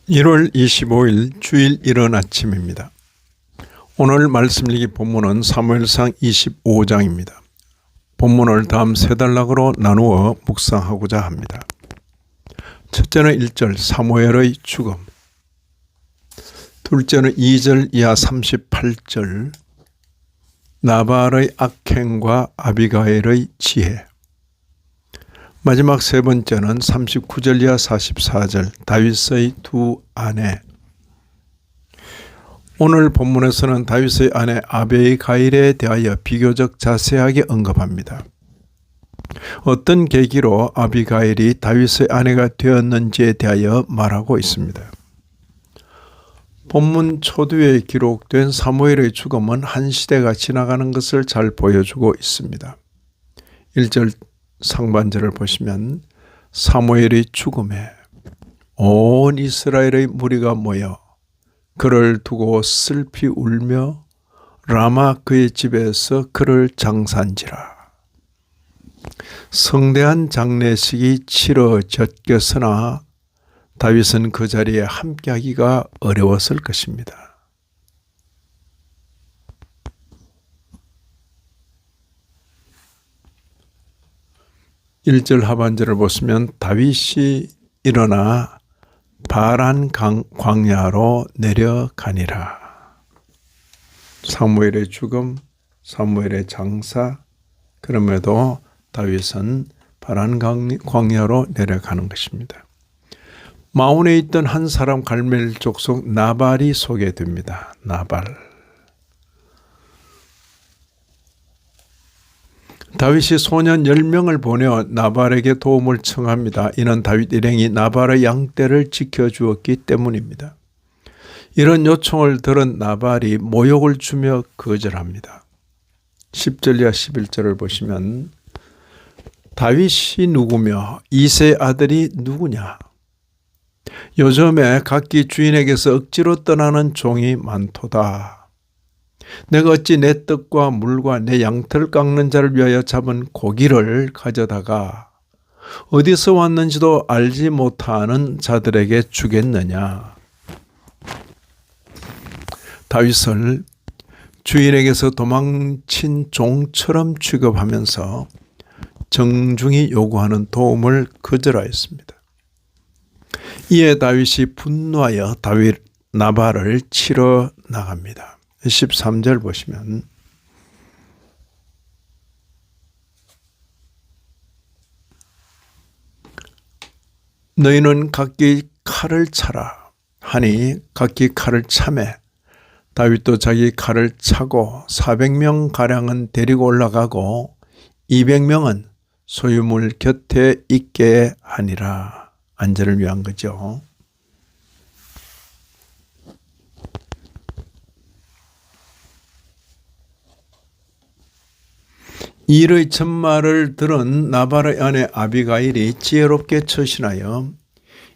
1월 25일 주일 이른 아침입니다. 오늘 말씀 읽기 본문은 사무엘상 25장입니다. 본문을 다음 세 단락으로 나누어 묵상하고자 합니다. 첫째는 1절 사무엘의 죽음, 둘째는 2절 이하 38절 나발의 악행과 아비가일의 지혜, 마지막 세 번째는 39절 이하 44절 다윗의 두 아내. 오늘 본문에서는 다윗의 아내 아비가일에 대하여 비교적 자세하게 언급합니다. 어떤 계기로 아비가일이 다윗의 아내가 되었는지에 대하여 말하고 있습니다. 본문 초두에 기록된 사무엘의 죽음은 한 시대가 지나가는 것을 잘 보여주고 있습니다. 1절 상반절을 보시면 사무엘의 죽음에 온 이스라엘의 무리가 모여 그를 두고 슬피 울며 라마 그의 집에서 그를 장사한지라. 성대한 장례식이 치러졌겠으나 다윗은 그 자리에 함께하기가 어려웠을 것입니다. 1절 하반절을 보시면 다윗이 일어나 바란 광야로 내려가니라. 사무엘의 죽음, 사무엘의 장사, 그럼에도 다윗은 바란 광야로 내려가는 것입니다. 마온에 있던 한 사람 갈멜 족속 나발이 소개됩니다. 나발. 다윗이 소년 10명을 보내 나발에게 도움을 청합니다. 이는 다윗 일행이 나발의 양떼를 지켜주었기 때문입니다. 이런 요청을 들은 나발이 모욕을 주며 거절합니다. 10절 이하 11절을 보시면 다윗이 누구며 이새의 아들이 누구냐? 요즘에 각기 주인에게서 억지로 떠나는 종이 많도다. 내가 어찌 내 떡과 물과 내 양털 깎는 자를 위하여 잡은 고기를 가져다가 어디서 왔는지도 알지 못하는 자들에게 주겠느냐. 다윗을 주인에게서 도망친 종처럼 취급하면서 정중히 요구하는 도움을 거절하였습니다. 이에 다윗이 분노하여 나발을 치러 나갑니다. 13절 보시면 너희는 각기 칼을 차라 하니 각기 칼을 차매 다윗도 자기 칼을 차고 400명가량은 데리고 올라가고 200명은 소유물 곁에 있게 하니라. 안전을 위한 거죠. 일의 전말을 들은 나발의 아내 아비가일이 지혜롭게 처신하여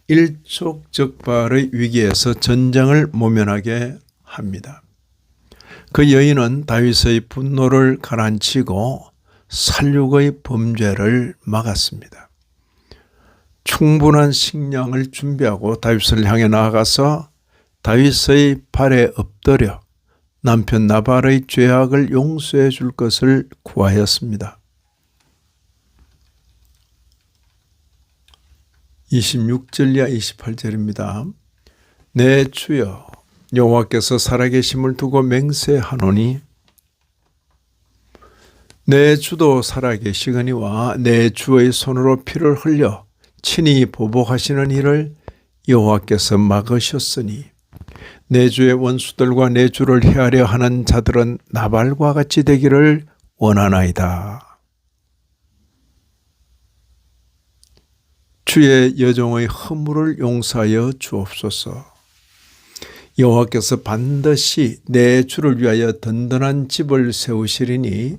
일촉즉발의 위기에서 전쟁을 모면하게 합니다. 그 여인은 다윗의 분노를 가라앉히고 살육의 범죄를 막았습니다. 충분한 식량을 준비하고 다윗을 향해 나아가서 다윗의 발에 엎드려 남편 나발의 죄악을 용서해 줄 것을 구하였습니다. 26절 이하 28절입니다. 내 주여 여호와께서 살아계심을 두고 맹세하노니 내 주도 살아계시거니와 내 주의 손으로 피를 흘려 친히 보복하시는 일을 여호와께서 막으셨으니 내 주의 원수들과 내 주를 헤아려 하는 자들은 나발과 같이 되기를 원하나이다. 주의 여종의 허물을 용서하여 주옵소서. 여호와께서 반드시 내 주를 위하여 든든한 집을 세우시리니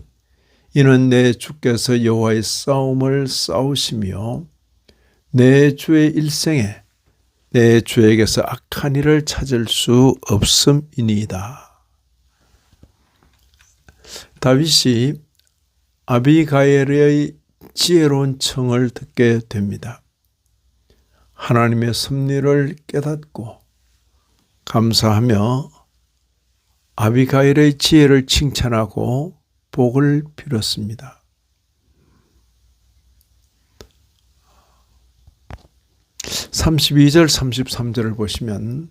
이는 내 주께서 여호와의 싸움을 싸우시며 내 주의 일생에 내 주에게서 악한 일을 찾을 수 없음이니이다. 다윗이 아비가일의 지혜로운 청을 듣게 됩니다. 하나님의 섭리를 깨닫고 감사하며 아비가일의 지혜를 칭찬하고 복을 빌었습니다. 32절 33절을 보시면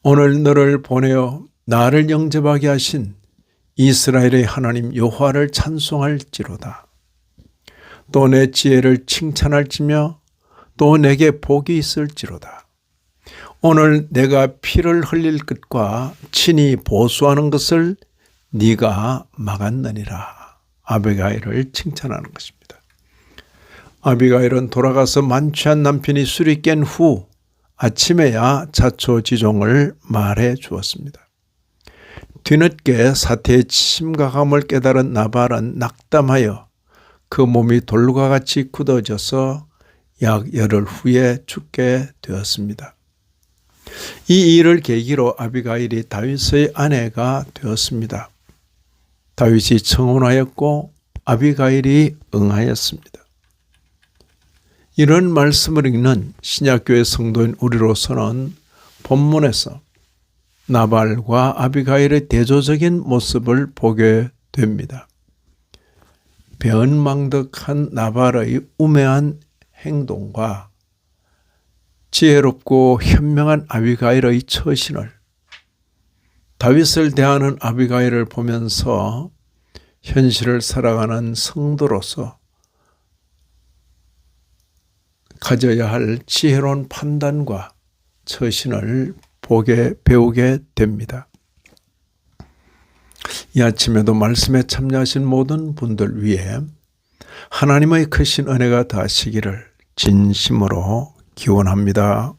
오늘 너를 보내어 나를 영접하게 하신 이스라엘의 하나님 여호와를 찬송할지로다. 또 내 지혜를 칭찬할지며 또 내게 복이 있을지로다. 오늘 내가 피를 흘릴 것과 친히 보수하는 것을 네가 막았느니라. 아비가일을 칭찬하는 것입니다. 아비가일은 돌아가서 만취한 남편이 술이 깬 후 아침에야 자초지종을 말해 주었습니다. 뒤늦게 사태의 심각함을 깨달은 나발은 낙담하여 그 몸이 돌과 같이 굳어져서 약 열흘 후에 죽게 되었습니다. 이 일을 계기로 아비가일이 다윗의 아내가 되었습니다. 다윗이 청혼하였고 아비가일이 응하였습니다. 이런 말씀을 읽는 신약교회 성도인 우리로서는 본문에서 나발과 아비가일의 대조적인 모습을 보게 됩니다. 배은망덕한 나발의 우매한 행동과 지혜롭고 현명한 아비가일의 처신을, 다윗을 대하는 아비가일을 보면서 현실을 살아가는 성도로서 가져야 할 지혜로운 판단과 처신을 배우게 됩니다. 이 아침에도 말씀에 참여하신 모든 분들 위해 하나님의 크신 은혜가 더하시기를 진심으로 기원합니다.